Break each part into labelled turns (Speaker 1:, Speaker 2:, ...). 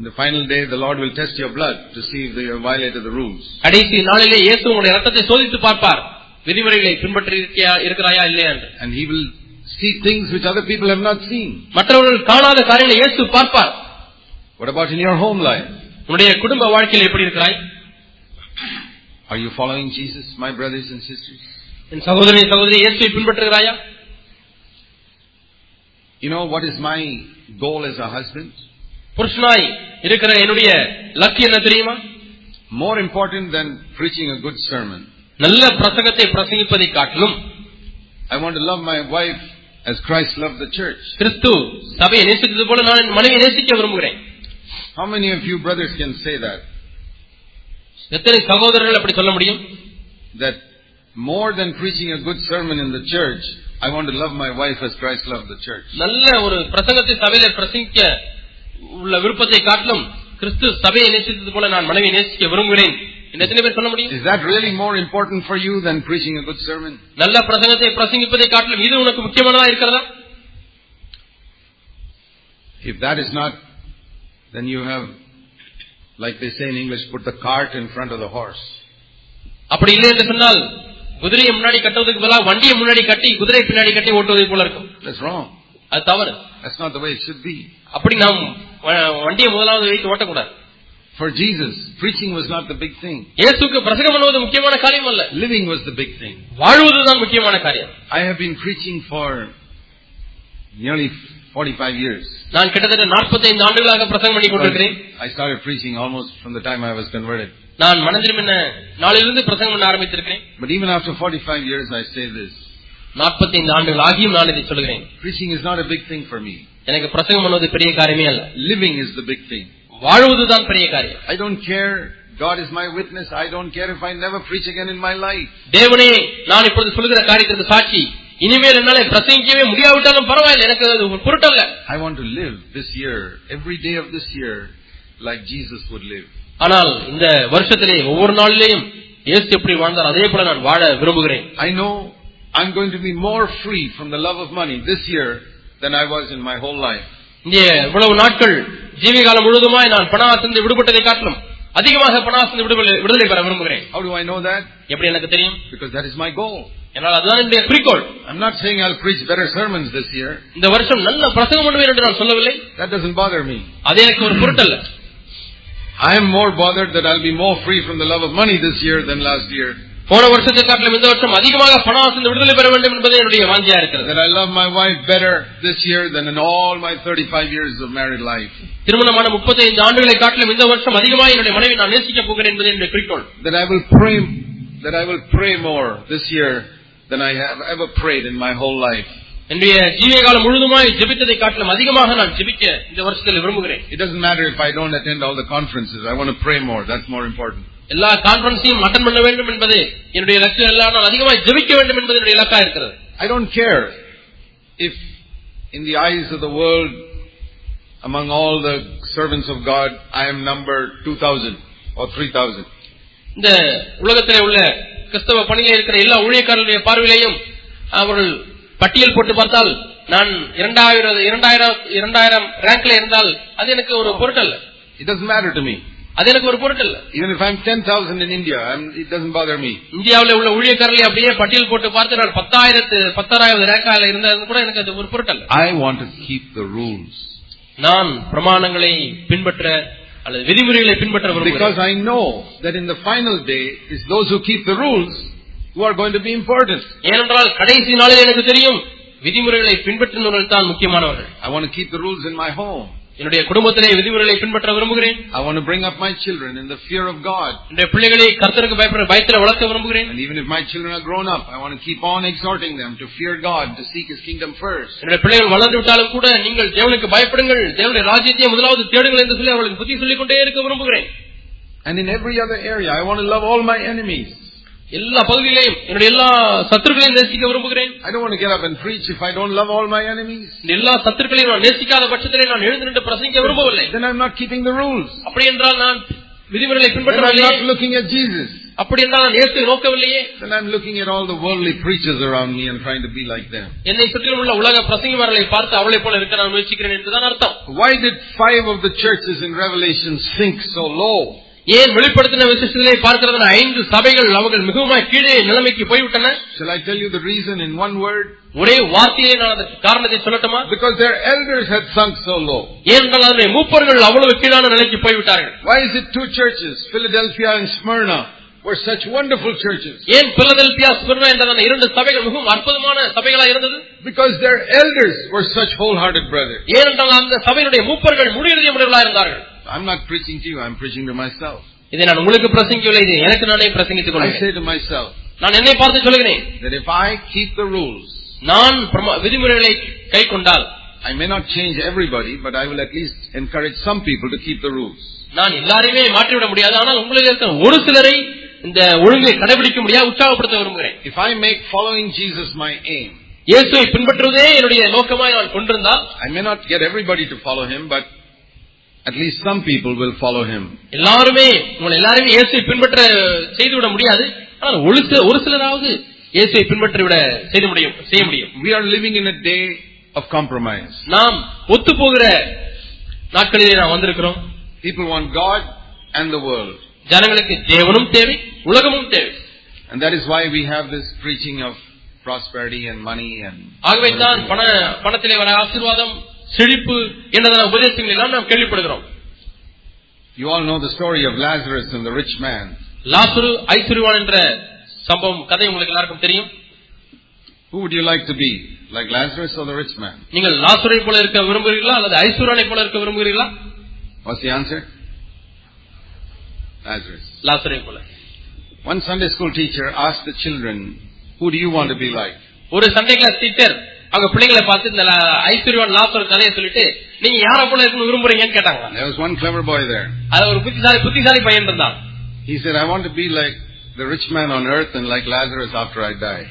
Speaker 1: In the final day, the Lord will test your blood to see if you have violated the rules.
Speaker 2: கடைசி நாளிலே இயேசு உங்களுடைய இரத்தத்தை சோதித்து பார்ப்பார், விதிமுறைகளை பின்பற்றி இருக்கிறாயா இல்லையா என்று. And
Speaker 1: he will see things which other people have not seen.
Speaker 2: மற்றவர்கள் காணாத காரியங்களை இயேசு பார்ப்பார்.
Speaker 1: What about in your home life?
Speaker 2: உன்னுடைய குடும்ப வாழ்க்கையில் எப்படி இருக்கிறாய்?
Speaker 1: Are you following Jesus, my brothers and sisters?
Speaker 2: என் சகோதரனே சகோதரி, இயேசுவை பின்பற்றுகிறாயா?
Speaker 1: You know what is my goal as a husband?
Speaker 2: புருஷனாய் இருக்கிற என்னுடைய லட்சியம் என்ன தெரியுமா?
Speaker 1: More important than preaching a good sermon,
Speaker 2: நல்ல பிரசங்கத்தை பிரசங்கிப்பதை காட்டிலும்
Speaker 1: I want to love my wife as Christ loved the church.
Speaker 2: கிறிஸ்து சபையை நேசித்தது போல நான் என் மனைவியை நேசிக்க விரும்புகிறேன்.
Speaker 1: How many of you brothers can say that?
Speaker 2: எத்தனை சகோதரர்கள் அப்படி சொல்ல முடியும்?
Speaker 1: That more than preaching a good sermon in the church, I want to love my wife as Christ loved the church.
Speaker 2: நல்ல ஒரு பிரசங்கத்தை சபையில பிரசங்கிக்க உள்ள விருப்பத்தை காட்டிலும் கிறிஸ்து சபையை நேசித்தது போல நான் மனைவியை நேசிக்க விரும்புகிறேன். எத்தனை பேர் சொல்ல முடியும்?
Speaker 1: Is that really more important for you than preaching a good sermon?
Speaker 2: நல்ல பிரசங்கத்தை பிரசங்கிப்பதை காட்டிலும் இது உனக்கு முக்கியமானதா இருக்கிறதா?
Speaker 1: If that is not, then you have, like they say in English, put the cart in front of the horse.
Speaker 2: அப்படி இல்லை என்று சொன்னால் குதிரையை முன்னாடி கட்டுவதற்கு பதிலாக வண்டியை முன்னாடி கட்டி குதிரை பின்னாடி கட்டி ஓட்டுவதை போல இருக்கும்.
Speaker 1: That's wrong.
Speaker 2: அது தவறு.
Speaker 1: That's not the way it should be.
Speaker 2: அப்படி நாம் வண்டியை முதலாவது வைத்து ஓட்டக்கூடாது.
Speaker 1: For Jesus, preaching was not the big thing.
Speaker 2: இயேசுவுக்கு பிரசங்கம் பண்ணுவது முக்கியமான காரியம் அல்ல.
Speaker 1: Living was the big thing.
Speaker 2: வாழ்வதுதான் முக்கியமான காரியம்.
Speaker 1: I have been preaching for nearly 45 years.
Speaker 2: நான் கிட்டத்தட்ட 45 ஆண்டுகளாக பிரசங்கம் பண்ணி கொண்டிருக்கிறேன்.
Speaker 1: I started preaching almost from the time I was converted.
Speaker 2: நான் மனதிரும்பின நாளிலிருந்து பிரசங்கம் பண்ண ஆரம்பித்திருக்கிறேன்.
Speaker 1: But even after 45 years I say this.
Speaker 2: 45 ஆண்டுகள் ஆகியும் நான் இதை சொல்கிறேன்.
Speaker 1: Preaching is not a big thing for me.
Speaker 2: எனக்கு பிரசங்கம் பண்ணுவது பெரிய காரியமே அல்ல.
Speaker 1: Living is the big thing.
Speaker 2: வாழ்வதுதான் பெரிய காரியம்.
Speaker 1: I don't care. God is my witness. I don't care if I never preach again in my life.
Speaker 2: தேவனே நான் இப்பொழுது சொல்கிற காரியத்திற்கு சாட்சி. இனிமேல் என்னால பிரசங்கிக்கவே முடியாவிட்டாலும் பரவாயில்லை, எனக்கு அது ஒரு பொருட்டல்ல.
Speaker 1: I want to live this year, every day of this year, like Jesus would live.
Speaker 2: ஆனால் இந்த வருஷத்திலே ஒவ்வொரு நாளிலேயும் இயேசு எப்படி வாழ்ந்தார் அதே போல நான் வாழ விரும்புகிறேன்.
Speaker 1: I know I'm going to be more free from the love of money this year than I was in my whole life.
Speaker 2: இந்த இவ்வளவு நாட்கள் ஜீவிகாலம் முழுவதுமாய் நான் பணாசைந்து விடுபட்டதை காட்டிலும் அதிகமாக பணாசைந்து விடுதலை பெற விரும்புகிறேன்.
Speaker 1: How do I know that?
Speaker 2: எப்படி எனக்கு தெரியும்?
Speaker 1: Because that is my goal.
Speaker 2: என்னால் அதுதான் என்னுடைய குறிக்கோள்.
Speaker 1: I'm not saying I'll preach better sermons this year.
Speaker 2: இந்த வருஷம் நல்ல பிரசங்கம் பண்ணுவேன் என்று நான் சொல்லவில்லை.
Speaker 1: That doesn't bother me.
Speaker 2: அது எனக்கு ஒரு பொருட்டல்ல.
Speaker 1: I am more bothered that I'll be more free from the love of money this year than last year.
Speaker 2: போன வருஷத்தை காட்டிலும் இந்த வருஷம் அதிகமாக பணாசைந்து விடுதலை பெற வேண்டும் என்பதே என்னுடைய வாஞ்சையா இருக்கிறது.
Speaker 1: That I love my wife better this year than in all my 35 years of married life.
Speaker 2: திருமணமான 35 ஆண்டுகளை காட்டிலும் இந்த வருஷம் அதிகமாக என்னுடைய மனைவி நான் நேசிக்க போகிறேன் என்பதே என்னுடைய குறிக்கோள்.
Speaker 1: That I will pray more this year than I have ever prayed in my whole life.
Speaker 2: என்னுடைய ஜீவிகாலம் முழுதுமாய் ஜெபித்ததை காட்டிலும் அதிகமாக நான் ஜெபிக்க இந்த வருஷத்தில் விரும்புகிறேன்.
Speaker 1: It doesn't matter if I don't attend all the conferences. I want to pray more. That's more important.
Speaker 2: எல்லா கான்ஃபரன்ஸையும் attend பண்ண வேண்டும் என்பது என்னுடைய லட்சியம் அல்ல, நான் அதிகமாக ஜெபிக்க வேண்டும் என்பது என்னுடைய இலக்கா இருக்கிறது.
Speaker 1: I don't care if in the eyes of the world among all the servants of God I am number 2000 or 3000.
Speaker 2: இந்த உலகத்திலே உள்ள கிறிஸ்தவ பணியில் இருக்கிற எல்லா ஊழியக்காரர்களுடைய பார்வையிலேயும் அவர்கள் பட்டியல் போட்டு பார்த்தால் நான் 2000 ரேங்க்ல இருந்தால் அது எனக்கு ஒரு பொருட்டல்ல.
Speaker 1: It doesn't matter to me.
Speaker 2: அது எனக்கு ஒரு பொருட்டல்ல.
Speaker 1: Even if I'm 10,000 in India, it doesn't bother me.
Speaker 2: இந்தியாவில் உள்ள ஊழியக்காரர்களை அப்படியே பட்டியல் போட்டு பார்த்து நான் 10,000 ரேங்கால இருந்தாலும் கூட எனக்கு அது ஒரு பொருட்டல்ல.
Speaker 1: I want to keep the rules.
Speaker 2: நான் பிரமாணங்களை பின்பற்ற அல்லது விதிமுறைகளை பின்பற்ற விரும்புகிறேன்.
Speaker 1: Because I know that in the final day is those who keep the rules who are going to be important.
Speaker 2: ஏனென்றால் கடைசி நாளில் எனக்கு தெரியும் விதிமுறைகளை பின்பற்றுபவர்கள் தான் முக்கியமானவர்கள்.
Speaker 1: I want to keep the rules in my home.
Speaker 2: என்னுடைய குடும்பத்திலே விதிமுறைகளை பின்பற்ற விரும்புகிறேன்.
Speaker 1: I want to bring up my children in the fear of God.
Speaker 2: என்னுடைய பிள்ளைகளை கர்த்தருக்கு பயத்தில் வளர்க்க விரும்புகிறேன்.
Speaker 1: And even if my children are grown up, I want to keep on exhorting them to fear God, to seek His kingdom first.
Speaker 2: என்னுடைய பிள்ளைகள் வளர்ந்து விட்டாலும் கூட நீங்கள் தேவனுக்கு பயப்படுங்கள், தேவனுடைய ராஜ்யத்தை முதலாவது தேடுங்கள் என்று சொல்லி அவர்களுக்கு புத்தி சொல்லிக் கொண்டே இருக்க விரும்புகிறேன்.
Speaker 1: And in every other area, I want to love all my enemies.
Speaker 2: எல்லா பகுதியிலையும் என்னுடைய எல்லா சத்துருக்களையும் நேசிக்க விரும்புகிறேன்.
Speaker 1: I don't want to get up and preach if I don't love all my enemies.
Speaker 2: எல்லா சத்துருக்களையும் நான் நேசிக்காத பட்சத்திலே நான் எழுந்து நின்று பிரசங்கிக்க விரும்பவில்லை.
Speaker 1: Then I'm not keeping the rules.
Speaker 2: அப்படி என்றால் நான் விதிமுறைகளை பின்பற்றவில்லை.
Speaker 1: I'm not looking at Jesus.
Speaker 2: அப்படி என்றால் நான் இயேசுவை நோக்கவில்லையே.
Speaker 1: Then I'm looking at all the worldly preachers around me and trying to be like them.
Speaker 2: என்னை சுற்றிலும் உள்ள உலக பிரசங்கிமார்களை பார்த்து அவளை போல இருக்க நான் முயற்சிக்கிறேன் என்றுதான் அர்த்தம்.
Speaker 1: Why did 5 of the churches in Revelation sink so low?
Speaker 2: ஏன் வெளிப்படுத்தின விசேஷத்திலே பார்க்கிறதுனா 5 சபைகள் அவர்கள் மிகவும் கீழே நிலைமைக்கு போய்விட்டன.
Speaker 1: Shall I tell you the reason in one word?
Speaker 2: ஒரே வார்த்தையிலே நான் அதற்கு காரணத்தை சொல்லட்டுமா?
Speaker 1: Because their elders had sunk so low.
Speaker 2: ஏனென்றால் அவருடைய மூப்பர்கள் அவ்வளவு கீழான நிலைக்கு போய்விட்டார்கள்.
Speaker 1: Why is it 2 churches, Philadelphia and Smyrna, were such wonderful churches?
Speaker 2: ஏன் பிலதெல்பியா ஸ்மிர்னா என்ற அந்த 2 சபைகள் மிகவும் அற்புதமான சபைகளா இருந்தது?
Speaker 1: Because their elders were such wholehearted brothers.
Speaker 2: ஏனென்றால் அந்த சபையினுடைய மூப்பர்கள் முழு இதயமுள்ளவர்களாக இருந்தார்கள்.
Speaker 1: I'm not preaching to you, I'm preaching to myself.
Speaker 2: இதை நான் உங்களுக்கு பிரசங்கிக்கவில்லை, இது எனக்கு நானே பிரசங்கித்துக்
Speaker 1: I say
Speaker 2: கொள்கிறேன்.
Speaker 1: to myself,
Speaker 2: நான் என்னை பார்த்து சொல்கிறேன்,
Speaker 1: that if I keep the rules,
Speaker 2: நான் விதிமுறைகளை கைக்கொண்டால்,
Speaker 1: I may not change everybody, but I will at least encourage some people to keep the rules.
Speaker 2: நான் எல்லாரையுமே மாற்றிவிட முடியாது, ஆனால் உங்களில் இருக்கிற ஒரு சிலரை இந்த ஒழுங்கை கடைபிடிக்க முடியாது உற்சாகப்படுத்த விரும்புகிறேன்.
Speaker 1: If I make following Jesus my aim,
Speaker 2: இயேசுவை பின்பற்றுவதே என்னுடைய நோக்கமாய் நான் கொண்டிருந்தால்,
Speaker 1: I may not get everybody to follow him, but at least some people will follow him.
Speaker 2: எல்லாருமே இயேசுவை பின்பற்ற செய்துவிட முடியாது, ஆனால் ஒரு சிலராவது இயேசுவை பின்பற்றிவிட செய்ய முடியும்.
Speaker 1: We are living in a day of compromise.
Speaker 2: நாம் ஒத்து போகிற நாட்களிலே நாம் வந்திருக்கிறோம்.
Speaker 1: People want God and the world.
Speaker 2: ஜனங்களுக்கு தேவனும் தேவை, உலகமும் தேவை.
Speaker 1: And that is why we have this preaching of prosperity and money and
Speaker 2: ஆகவே தான் பணத்திலே வர ஆசீர்வாதம், செழிப்பு என்னதான உபதேசங்கள் எல்லாம் நாம் கேள்விப்படுகிறோம்.
Speaker 1: You all know the story of Lazarus and the rich man.
Speaker 2: லாசரு ஐஸ்வரியவான் என்ற சம்பவம் கதை உங்களுக்கு எல்லாருக்கும் தெரியும்.
Speaker 1: Who would you like to be? Like Lazarus or the rich man?
Speaker 2: நீங்கள் லாசரை போல இருக்க விரும்புகிறீர்களா அல்லது ஐஸ்வரியனை போல இருக்க விரும்புகிறீர்களா?
Speaker 1: What's the answer? Lazarus.
Speaker 2: லாசரை போல.
Speaker 1: One Sunday school teacher asked the children, who do you want to be like?
Speaker 2: ஒரு சண்டே கிளாஸ் டீச்சர் அவங்க பிள்ளைகளை பார்த்து இந்த ஐஸ்வரியவான் லாசர் கதையை சொல்லிட்டு நீங்க யார போல இருக்கணும் விரும்புறீங்கன்னு கேட்டாங்க.
Speaker 1: There was one clever boy there.
Speaker 2: அது ஒரு புத்திசாலி பையன் இருந்தான்.
Speaker 1: He said, I want to be like the rich man on earth and like Lazarus after I die.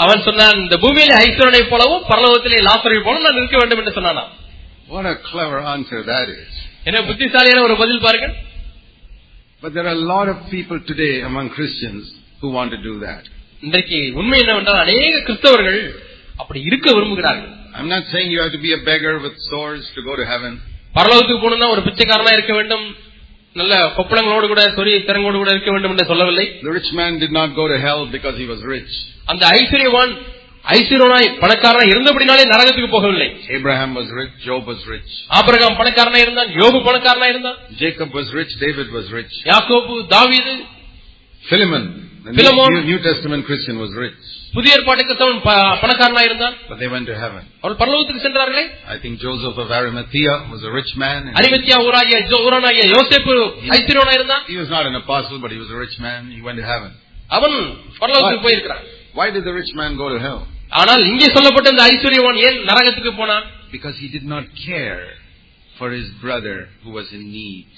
Speaker 2: அவன் சொன்னான், இந்த பூமியிலே ஐஸ்வரியனை போலவும் பரலோகத்திலே லாசரை போலவும் நான் இருக்க வேண்டும் என்று சொன்னானா.
Speaker 1: What a clever answer that is.
Speaker 2: என்ன புத்திசாலியான ஒரு பதில் பாருங்க.
Speaker 1: But there are a lot of people today among Christians who want to do that.
Speaker 2: இன்றைக்கு உண்மை என்னவென்றால் அநேக கிறிஸ்தவர்கள் அப்படி இருக்க விரும்புகிறார்கள்.
Speaker 1: I'm not saying you have to be a beggar with swords to go to heaven.
Speaker 2: பரலோகத்துக்கு போகணும்னா ஒரு பிச்சைக்காரனா இருக்க வேண்டும், நல்ல கொப்பளங்களோடு கூட சொறி திறங்கோடு கூட இருக்க வேண்டும் என்று சொல்லவில்லை.
Speaker 1: The rich man did not go to hell because he was rich.
Speaker 2: அந்த ஐஸ்வரியனாய் பணக்காரனாய் இருந்தபடினாலே நரகத்துக்கு போகவில்லை.
Speaker 1: Abraham was rich, Job was rich.
Speaker 2: Abraham பணக்காரனாய் இருந்தான், யோபு பணக்காரனாய் இருந்தான்.
Speaker 1: Jacob was rich, David was rich.
Speaker 2: யாக்கோபு, தாவீது,
Speaker 1: Philemon, the New Testament Christian was rich.
Speaker 2: புதிய ஏற்பாட்டு கிறிஸ்தவன் பணக்காரனாய் இருந்தான்.
Speaker 1: But they went to heaven.
Speaker 2: அவர்கள் பரலோகத்துக்கு சென்றார்களே.
Speaker 1: I think Joseph of Arimathea was a rich man.
Speaker 2: Arimathea ஊரானாகிய யோசேப்பு ஐஸ்வரியனாய் இருந்தான்.
Speaker 1: He was not an apostle, but he was a rich man. He went to heaven.
Speaker 2: அவன் பரலோகத்துக்கு போயிருக்கிறான்.
Speaker 1: Why did the rich man go to hell?
Speaker 2: ஆனால் இங்கே சொல்லப்பட்ட இந்த ஐஸ்வரியவான் ஏன் நரகத்துக்கு போனான்?
Speaker 1: Because he did not care for his brother who was in need.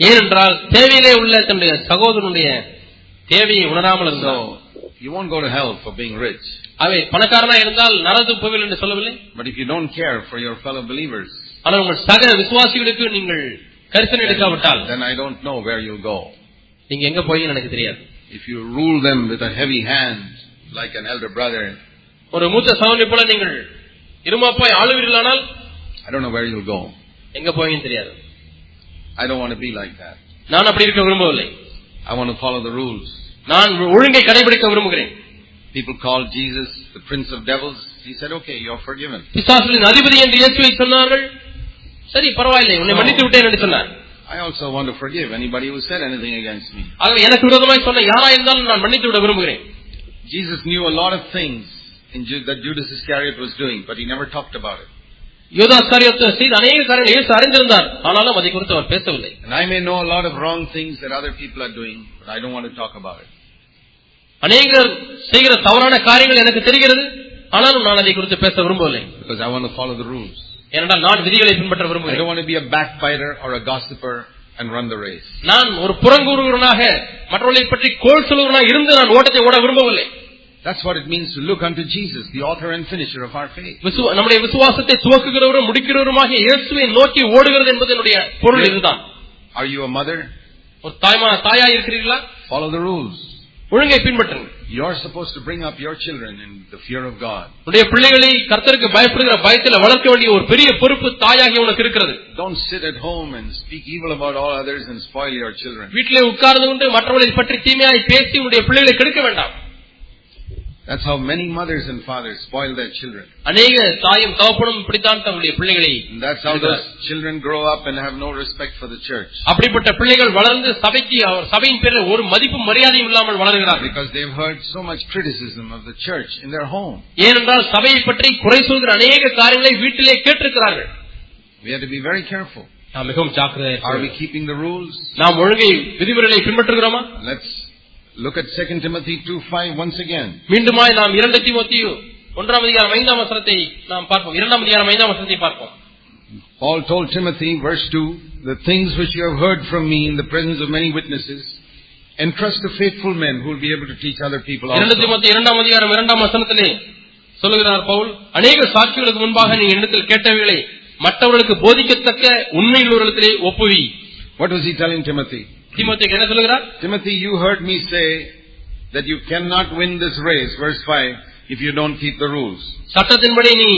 Speaker 2: ஏனென்றால் தேவையிலே உள்ள தன்னுடைய சகோதரனுடைய தேவையை உணராமல் இருந்தான்.
Speaker 1: You won't go to hell for being rich.
Speaker 2: அவை பணக்காரனா இருந்தால் நரகத்துக்கு போவீர்கள் என்று சொல்லவில்லை.
Speaker 1: But if you don't care for your fellow believers,
Speaker 2: ஆனால் உங்கள் சக விசுவாசிகளுக்கு நீங்கள் கரிசனை எடுக்காவிட்டால்,
Speaker 1: then I don't know where you'll go.
Speaker 2: நீங்க எங்க போவீங்கன்னு எனக்கு தெரியாது.
Speaker 1: If you rule them with a heavy hand like an elder brother,
Speaker 2: ஒரு மூத்த சகோதரனை போல நீங்கள் இருமாப்பாய் ஆளுவீர்களானால்,
Speaker 1: I don't know where you'll go.
Speaker 2: எங்க போவீங்கன்னு தெரியாது.
Speaker 1: I don't want to be like that.
Speaker 2: நான் அப்படி இருக்க விரும்பவில்லை.
Speaker 1: I want to follow the rules.
Speaker 2: நான் ஒழுங்கை கடைபிடிக்க விரும்புகிறேன்.
Speaker 1: People called Jesus the prince of devils. He said, okay, you're forgiven.
Speaker 2: பிசாசுகளின் அதிபதி என்று இயேசுவை சொன்னார்கள். சரி, பரவாயில்லை, உன்னை மன்னித்து விட்டேன் என்று சொன்னார்.
Speaker 1: I also want to forgive anybody who said anything against me.
Speaker 2: ஆகவே எனக்கு விரோதமாய் சொன்ன யாரா இருந்தாலும் நான் மன்னித்து விட விரும்புகிறேன்.
Speaker 1: Jesus knew a lot of things that Judas Iscariot was doing, but he never talked about it.
Speaker 2: யூதா இஸ்காரியோத்து செய்த அநேக காரியங்களை இயேசு அறிந்திருந்தார், ஆனாலும் அதை குறித்து அவர் பேசவில்லை.
Speaker 1: And I may know a lot of wrong things that other people are doing, but I don't want to talk about it.
Speaker 2: அநேகர் செய்கிற தவறான காரியங்கள் எனக்கு தெரிகிறது, ஆனாலும் நான் அதை குறித்து பேச விரும்பவில்லை.
Speaker 1: Because I want to follow the rules.
Speaker 2: ஏனென்றால் நான் விதிகளை பின்பற்ற விரும்புகிறேன்.
Speaker 1: I don't want to be a backbiter or a gossiper and run the race.
Speaker 2: நான் ஒரு புறங்கூறுவனாக மற்றவர்களை பற்றி கோள் சொல்லுவனாக இருந்து நான் ஓட்டத்தை ஓட விரும்பவில்லை.
Speaker 1: That's what it means to look unto Jesus, the author and finisher of our faith.
Speaker 2: நம்முடைய விசுவாசத்தை துவக்குகிறவரும் முடிக்கிறவருமாகிய இயேசுவை நோக்கி ஓடுகிறது என்பது என்னுடைய பொருள் இதுதான்.
Speaker 1: Are you a mother?
Speaker 2: ஒரு தாயா இருக்கிறீர்களா?
Speaker 1: Follow the rules.
Speaker 2: ஒழுங்கை பின்பற்றுங்கள்.
Speaker 1: You are supposed to bring up your children in the fear of God.
Speaker 2: உடைய பிள்ளைகளை கர்த்தருக்கு பயப்படுகிற பயத்தில் வளர்க்க வேண்டிய ஒரு பெரிய பொறுப்பு தாயாகி உனக்கு இருக்கிறது.
Speaker 1: Don't sit at home and speak evil about all others and spoil your children.
Speaker 2: வீட்டிலே உட்கார்ந்து கொண்டு மற்றவர்களை பற்றி தீமையாய் பேசி உடைய பிள்ளைகளை கெடுக்க வேண்டாம்.
Speaker 1: That's how many mothers and fathers spoil their children.
Speaker 2: அநேக தாயும் தகப்பனும் இப்படித்தான் தங்களுடைய பிள்ளைகளை.
Speaker 1: That's how those children grow up and have no respect for the church.
Speaker 2: அப்படிப்பட்ட பிள்ளைகள் வளர்ந்து சபையின் பேரில் ஒரு மதிப்பும் மரியாதையும் இல்லாமல் வளர்கிறார்கள்.
Speaker 1: Because they've heard so much criticism of the church in their home.
Speaker 2: ஏனென்றால் சபையை பற்றி குறை சொல்கிற அநேக காரியங்களை வீட்டிலே கேட்டிருக்கிறார்கள்.
Speaker 1: We have to be very careful.
Speaker 2: நாம் மிகவும் ஜாக்கிரதையாக.
Speaker 1: Are we keeping the rules?
Speaker 2: நாம் ஒழுங்கை விதிமுறைகளை பின்பற்றுகிறோமா?
Speaker 1: Let's look at 2 Timothy 2:5 once again.
Speaker 2: மீண்டுமாய் நாம் 2 தீமோத்தேயு 1ஆம் அதிகாரம் 5ஆம் வசனத்தை நாம் பார்ப்போம். 2ஆம் அதிகாரம் 5ஆம் வசனத்தை பார்ப்போம்.
Speaker 1: Paul told Timothy, verse 2, the things which you have heard from me in the presence of many witnesses, entrust to faithful men who will be able to teach other people also.
Speaker 2: 2 தீமோத்தேயு 2ஆம் அதிகாரம் 2ஆம் வசனத்திலே சொல்லுகிறார் பவுல், அநேக சாட்சிகளுக்கு முன்பாக நீ என்னிடத்தில் கேட்டவைகளை மற்றவர்களுக்கு போதிக்கத்தக்க உண்மையுள்ளவர்களிடத்திலே ஒப்புவி.
Speaker 1: What was he telling Timothy?
Speaker 2: தீமோத்தேயுக்கு என்ன சொல்லுகிறார்?
Speaker 1: Timothy, you heard me say that you cannot win this race, verse 5, if you don't keep the rules.
Speaker 2: சட்டத்தின்படி நீ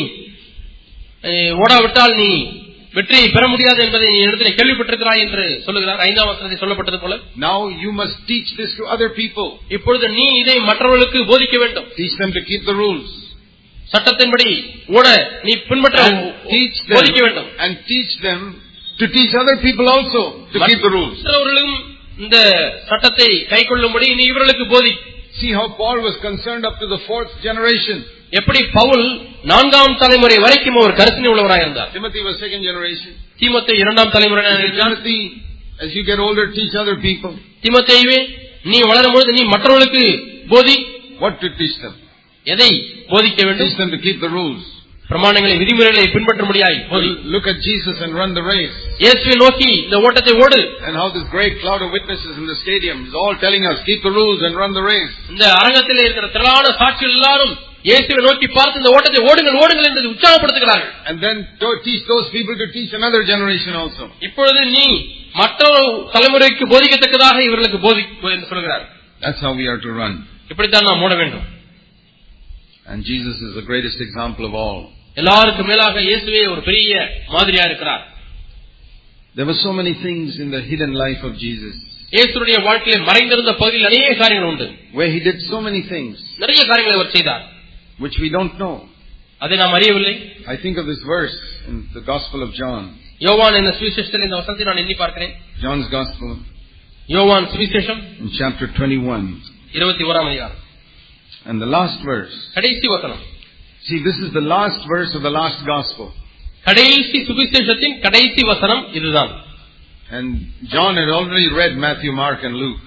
Speaker 2: ஓடாவிட்டால் நீ வெற்றியை பெற முடியாது என்பதை நீ இடத்திலே கேள்விப்பட்டிருக்கிறாய் என்று சொல்லுகிறார். 5ஆம் வசனத்தில் சொல்லப்பட்டது போல.
Speaker 1: Now you must teach this to other people.
Speaker 2: இப்பொழுது நீ இதை மற்றவர்களுக்கு போதிக்க வேண்டும்.
Speaker 1: Teach them to keep the rules.
Speaker 2: சட்டத்தின்படி ஓட நீ பின்பற்ற போதிக்க வேண்டும்.
Speaker 1: And teach them to teach other people also to keep the rules.
Speaker 2: மற்றவர்களும் இந்த சட்டத்தை கைக்கொள்ளும்படி நீ இவர்களுக்கு போதி.
Speaker 1: See how Paul was concerned up to the 4th generation.
Speaker 2: எப்படி பவுல் 4ஆம் தலைமுறை வரைக்கும் ஒரு கரிசனை உள்ளவராக இருந்தார்.
Speaker 1: Timothy was 2nd generation.
Speaker 2: தீமோத்தேயு 2ஆம் தலைமுறையினர்.
Speaker 1: Timothy, as you get older, teach other people.
Speaker 2: தீமோத்தேயுவே, நீ வளரும்போது நீ மற்றவர்களுக்கு போதி.
Speaker 1: What to teach them?
Speaker 2: எதை போதிக்க வேண்டும்?
Speaker 1: Teach them to keep the rules.
Speaker 2: பிரமாணங்களை விதிமுறைகளை பின்பற்ற முடியாது.
Speaker 1: Look at Jesus and run the race.
Speaker 2: இயேசுவை நோக்கி இந்த ஓட்டத்தை ஓடு.
Speaker 1: And how this great cloud of witnesses in the stadium is all telling us keep the rules and run the race.
Speaker 2: இந்த அரங்கத்தில் இருக்கிற திரளான சாட்சிகள் எல்லாரும் இயேசுவை நோக்கி பார்த்து இந்த ஓட்டத்தை ஓடுங்கள் ஓடுங்கள் என்று உற்சாகப்படுத்துகிறார்கள்.
Speaker 1: And then teach those people to teach another generation also.
Speaker 2: இப்பொழுது நீ மற்ற தலைமுறைக்கு போதிக்கத்தக்கதாக இவர்களுக்கு போதிக்க என்று சொல்கிறார்.
Speaker 1: That's how we are to run.
Speaker 2: இப்படித்தான் நாம் ஓட வேண்டும்.
Speaker 1: And Jesus is the greatest example of all.
Speaker 2: எல்லாருக்கும் மேலாக இயேசுவே ஒரு பெரிய மாதிரியா இருக்கிறார்.
Speaker 1: There were so many things in the hidden life of Jesus.
Speaker 2: இயேசுவுடைய வாழ்க்கையிலே மறைந்திருந்த பகுதியில் அநேக காரியங்கள் உண்டு.
Speaker 1: Where he did so many things.
Speaker 2: நிறைய காரியங்களை அவர் செய்தார்.
Speaker 1: Which we don't know.
Speaker 2: அதை நாம் அறியவில்லை.
Speaker 1: I think of this verse in the Gospel of John.
Speaker 2: யோவான் என்ற சுவிசேஷத்தில் இந்த வசனத்தை நான் எண்ணி பார்க்கிறேன்.
Speaker 1: John's Gospel.
Speaker 2: யோவான் சுவிசேஷம்
Speaker 1: in chapter 21.
Speaker 2: 21ஆம் அதிகாரம்.
Speaker 1: And the last verse.
Speaker 2: கடைசி வசனம்.
Speaker 1: See, this is the last verse of the last gospel.
Speaker 2: கடைசி சுவிசேஷத்தின் கடைசி வசனம் இதுதான்.
Speaker 1: And John had already read Matthew, Mark and Luke.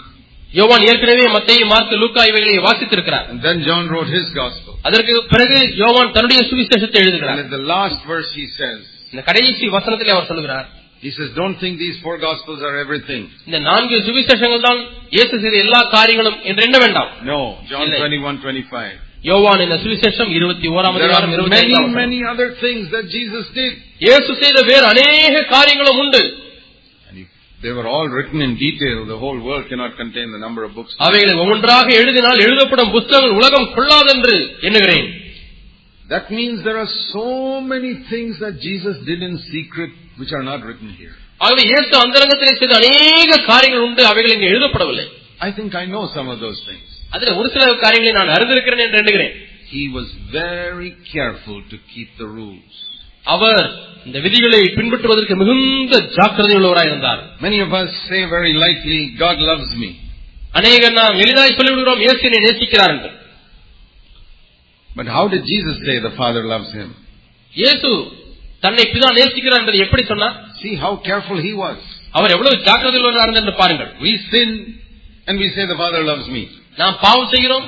Speaker 2: யோவான் ஏற்கனவே மத்தேயு, மார்க்கு, லூக்கா இவைகளை வாசித்திருக்கிறார்.
Speaker 1: And then John wrote his gospel.
Speaker 2: அதற்கு பிறகு யோவான் தன்னுடைய சுவிசேஷத்தை எழுதுகிறார்.
Speaker 1: And at the last verse he says,
Speaker 2: இந்த கடைசி வசனத்திலே அவர் சொல்கிறார்,
Speaker 1: he says, don't think these 4 gospels are everything.
Speaker 2: இந்த 4 சுவிசேஷங்கள் தான் இயேசு செய்த எல்லா காரியங்களும் என்று எண்ண வேண்டாம்.
Speaker 1: No, John 21:25.
Speaker 2: யோவான் என்ற சுவிசேஷம் 21ஆம் அதிகாரம் 25.
Speaker 1: Many other things that Jesus did.
Speaker 2: இயேசு செய்த வேறு अनेक காரியங்களும் உண்டு.
Speaker 1: And if they were all written in detail, the whole world cannot contain the number of books.
Speaker 2: அவைகளை ஒவ்வொன்றாக எழுதினால் எழுதப்படும் புத்தகங்கள் உலகம் கொள்ளாதென்று எண்ணுகிறேன்.
Speaker 1: That means there are so many things that Jesus did in secret which are not written here.
Speaker 2: ஆகவே இயேசு அந்தரங்கத்திலே செய்த अनेक காரியங்கள் உண்டு, அவைகள் இங்கே எழுதப்படவில்லை.
Speaker 1: I think I know some of those things.
Speaker 2: அதில் ஒரு சில காரியங்களை நான் அறிந்திருக்கிறேன் என்று எண்ணுகிறேன்.
Speaker 1: He was very careful to keep the rules.
Speaker 2: அவர் இந்த விதிகளை பின்பற்றுவதற்கு மிகுந்த ஜாக்கிரதை உள்ளவராய் இருந்தார்.
Speaker 1: Many of us say very lightly, God loves me.
Speaker 2: அநேகர் நாம் எளிதாய் சொல்லிவிடுகிறோம், இயேசு என்னை நேசிக்கிறார் என்று.
Speaker 1: But how did Jesus say the Father loves him?
Speaker 2: இயேசு தன்னை பிதா நேசிக்கிறார் என்பதை எப்படி சொன்னார்?
Speaker 1: See how careful he was.
Speaker 2: அவர் எவ்வளவு ஜாக்கிரதை உள்ளவராக என்று பாருங்கள்.
Speaker 1: We sin and we say the Father loves me.
Speaker 2: நாம் பாவம் செய்கிறோம்,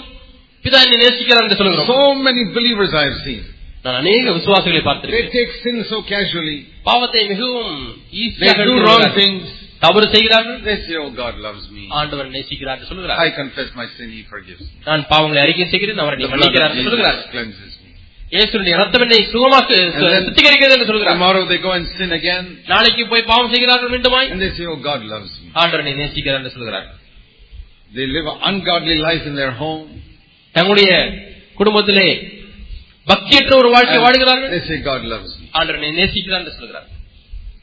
Speaker 2: பிதா என்னை நேசிக்கிறார் என்று சொல்கிறோம்.
Speaker 1: So many believers I have seen.
Speaker 2: நான் அநேக விசுவாசிகளை பார்த்திருக்கிறேன்.
Speaker 1: They take sin so casually.
Speaker 2: பாவத்தை மிகவும் ஈஸியாக
Speaker 1: They do wrong things.
Speaker 2: தவறு செய்கிறார்கள்.
Speaker 1: They say, oh, God loves me.
Speaker 2: ஆண்டவர் நேசிக்கிறார் என்று சொல்கிறார்.
Speaker 1: I confess my sin, he forgives me.
Speaker 2: நான் பாவங்களை அறிக்கை செய்கிறேன், அவர் என்னை மன்னிக்கிறார் என்று சொல்கிறார்.
Speaker 1: Cleanses me.
Speaker 2: இயேசுவின் இரத்தம் என்னை சுகமாக்க சுத்திகரிக்கிறது என்று சொல்கிறார்.
Speaker 1: Tomorrow they go and sin again.
Speaker 2: நாளைக்கு போய் பாவம் செய்கிறார்கள் மீண்டுமாய்.
Speaker 1: And they say, oh, God loves me.
Speaker 2: ஆண்டவர் என்னை நேசிக்கிறார் என்று சொல்கிறார்.
Speaker 1: They live an ungodly life in their home.
Speaker 2: தங்களுடைய குடும்பத்திலே பக்தியற்ற ஒரு வாழ்க்கை வாழ்கிறார்கள்.
Speaker 1: They say God loves me.
Speaker 2: ஆண்டவர் என்னை நேசிக்கிறார் என்று சொல்கிறார்கள்.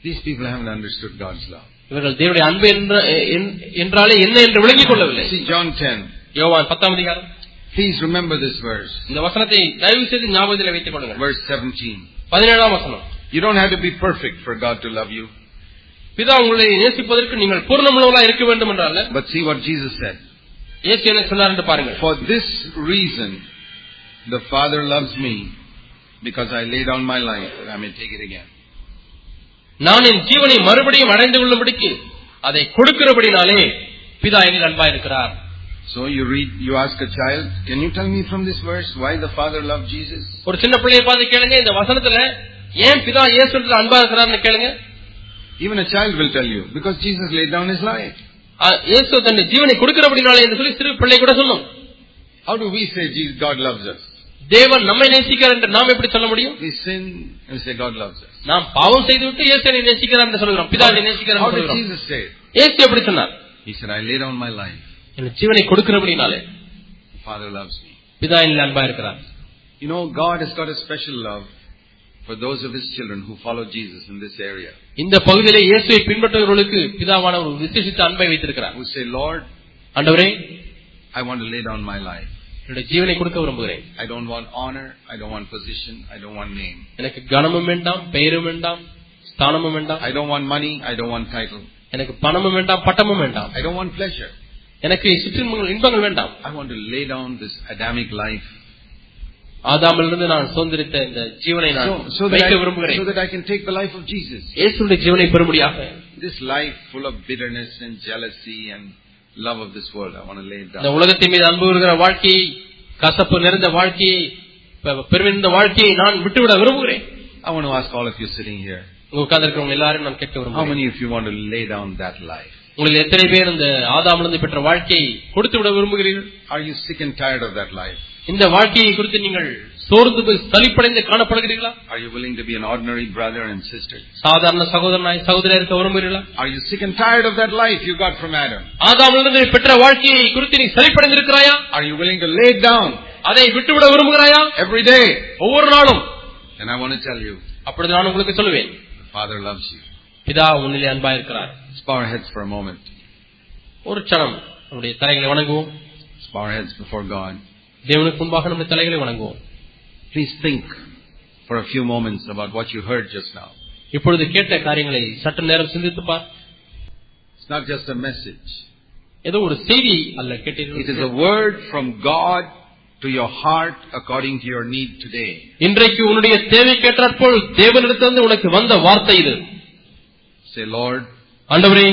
Speaker 1: These people haven't understood God's love.
Speaker 2: இவர்கள் தேவனுடைய அன்பு என்றாலே என்ன என்று விளங்கிக் கொள்ளவில்லை.
Speaker 1: See John 10.
Speaker 2: யோவான் 10ஆம் அதிகாரம்.
Speaker 1: Please remember this verse.
Speaker 2: இந்த வசனத்தை தயவு செய்து ஞாபகத்தில் வைத்துக் கொள்ளுங்கள்.
Speaker 1: Verse 17.
Speaker 2: 17ஆம் வசனம்.
Speaker 1: You don't have to be perfect for God to love you.
Speaker 2: பிதா உங்களை நேசிப்பதற்கு நீங்கள் பூரணமுள்ளவர்களாக இருக்க வேண்டும் என்றால்.
Speaker 1: But see what Jesus said.
Speaker 2: இயேசு என்ன சொன்னார் என்று பாருங்கள்.
Speaker 1: For this reason the Father loves me, because I lay down my life that I may take it again.
Speaker 2: நான் என் ஜீவனை மறுபடியும் அடைந்து கொள்ளும்படிக்கு அதை கொடுக்கிறபடினாலே பிதா என்னில் அன்பாய் இருக்கிறார்.
Speaker 1: So you ask a child, can you tell me from this verse why the Father loved Jesus?
Speaker 2: ஒரு சின்ன பிள்ளையை பார்த்து கேளுங்க, இந்த வசனத்துல ஏன் பிதா இயேசுவுக்கு அன்பா இருக்கிறார்னு கேளுங்க.
Speaker 1: Even a child will tell you, because Jesus laid down his life.
Speaker 2: இயேசு தன் ஜீவனை கொடுக்கிறபடினாலே என்று சொல்லி சிறு பிள்ளை கூட சொல்லும்.
Speaker 1: How do we say God loves us?
Speaker 2: தேவன் நம்மை நேசிக்கிறார் என்று நாம் எப்படி சொல்ல முடியும்?
Speaker 1: We sin and say God loves us.
Speaker 2: நாம் பாவம் செய்துவிட்டு இயேசு என்னை நேசிக்கிறார் என்று சொல்கிறோம். பிதா என்னை நேசிக்கிறார் என்று சொல்கிறோம்.
Speaker 1: How did Jesus say?
Speaker 2: இயேசு எப்படி சொன்னார்?
Speaker 1: He said, I lay down my life.
Speaker 2: என் ஜீவனை கொடுக்கிறபடினாலே
Speaker 1: Father loves me.
Speaker 2: பிதா என்னில் அன்பா இருக்கிறார்.
Speaker 1: You know, God has got a special love for those of his children who follow Jesus in this area.
Speaker 2: இந்த பகுதியிலே இயேசுவை பின்பற்றுபவர்களுக்கு பிதாவான ஒரு விசேஷித்த அன்பை வைத்திருக்கிறார்.
Speaker 1: Who say, Lord,
Speaker 2: ஆண்டவரே,
Speaker 1: I want to lay down my life.
Speaker 2: என்னுடைய ஜீவனை கொடுக்க விரும்புகிறேன்.
Speaker 1: I don't want honor, I don't want position, I don't want name.
Speaker 2: எனக்கு கனமும் வேண்டாம், பெயரும் வேண்டாம், ஸ்தானமும் வேண்டாம்.
Speaker 1: I don't want money, I don't want title.
Speaker 2: எனக்கு பணமும் வேண்டாம், பட்டமும் வேண்டாம்.
Speaker 1: I don't want pleasure.
Speaker 2: எனக்கு இன்பங்கள் வேண்டாம்.
Speaker 1: I want to lay down this Adamic life.
Speaker 2: ஆதாமிலிருந்து நான் சுதந்திரித்த இந்த ஜீவனை நான் வைக்க விரும்புகிறேன்.
Speaker 1: So that I can take the life of Jesus.
Speaker 2: இயேசுவுடைய ஜீவனை பெறும்படியாக.
Speaker 1: This life full of bitterness and jealousy and love of this world, I want to lay it down.
Speaker 2: இந்த உலகத்தின் மீது அன்பு இருக்கிற வாழ்க்கையை, கசப்பு நிறைந்த வாழ்க்கையை, பெருமிந்த வாழ்க்கையை நான் விட்டுவிட விரும்புகிறேன்.
Speaker 1: I want to ask all of you sitting here.
Speaker 2: உட்கார்ந்திருக்கிறவங்க எல்லாரும் நான் கேட்க விரும்புகிறேன்.
Speaker 1: How many of you want to lay down that life?
Speaker 2: உங்களில் எத்தனை பேர் இந்த ஆதாமிலிருந்து பெற்ற வாழ்க்கையை கொடுத்து விட விரும்புகிறீர்கள்?
Speaker 1: Are you sick and tired of that life?
Speaker 2: இந்த வாழ்க்கையை குறித்து நீங்கள் சோர்ந்து போய் சலிப்படைந்து காணப்படுகிறீர்களா?
Speaker 1: Are you willing to be an ordinary brother and sister?
Speaker 2: சாதாரண சகோதரனாய் சகோதரியாக இருக்க விரும்புகிறீர்களா?
Speaker 1: Are you sick and tired of that life you got from Adam?
Speaker 2: ஆதாமிலிருந்து பெற்ற வாழ்க்கையை குறித்து நீ சலிப்படைந்திருக்கிறாயா?
Speaker 1: Are you willing to lay it down?
Speaker 2: அதை விட்டுவிட விரும்புகிறாயா?
Speaker 1: Every day,
Speaker 2: ஒவ்வொரு நாளும்.
Speaker 1: And I want to tell you,
Speaker 2: அப்பொழுது நான் உங்களுக்கு சொல்லுவேன்,
Speaker 1: the Father loves you.
Speaker 2: பிதா உன்னிலே அன்பாய் இருக்கிறார்.
Speaker 1: Let's bow our heads for a moment.
Speaker 2: ஒரு க்ஷணம் நம்முடைய தலைகளை வணங்குவோம்.
Speaker 1: Let's bow our heads before God.
Speaker 2: தேவனுக்கு முன்பாக நம்முடைய தலைகளை வணங்குவோம்.
Speaker 1: Please think for a few moments about what you heard just now.
Speaker 2: இப்பொழுது கேட்ட காரியங்களை சற்று நேரம் சிந்தித்து பார்.
Speaker 1: It's not just a message.
Speaker 2: ஏதோ ஒரு செய்தி அல்ல கேட்டீர்கள்.
Speaker 1: It is a word from God to your heart according to your need today.
Speaker 2: இன்றைக்கு உன்னுடைய தேவைக்கேற்றாற்போல் தேவனிடத்திலிருந்து உனக்கு வந்த வார்த்தை இது.
Speaker 1: Say, Lord,
Speaker 2: ஆண்டவரே,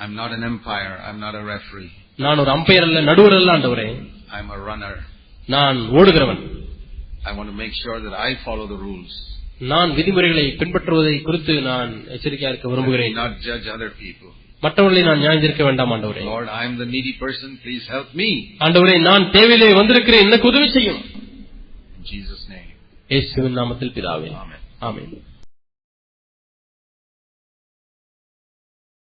Speaker 1: I'm not an umpire, I'm not a referee.
Speaker 2: நான் ஒரு அம்பையர் அல்ல, நடுவர் அல்ல ஆண்டவரே.
Speaker 1: I'm a runner.
Speaker 2: நான் ஓடுகிறவன்.
Speaker 1: I want to make sure that I follow the rules.
Speaker 2: நான் விதிமுறைகளை பின்பற்றுவதை குறித்து நான் எச்சரிக்கையாக இருக்க விரும்புகிறேன்.
Speaker 1: Not judge other people.
Speaker 2: மற்றவர்களை நான் நியாயந்திருக்க வேண்டாம் ஆண்டவரே.
Speaker 1: Lord, I am the needy person, please help me.
Speaker 2: ஆண்டவரே, நான் தேவையிலே வந்திருக்கிறேன், எனக்கு உதவி செய்யும்.
Speaker 1: In Jesus' name.
Speaker 2: இயேசுவின் நாமத்தில் பிதாவே.
Speaker 1: Amen.
Speaker 2: ஆமென்.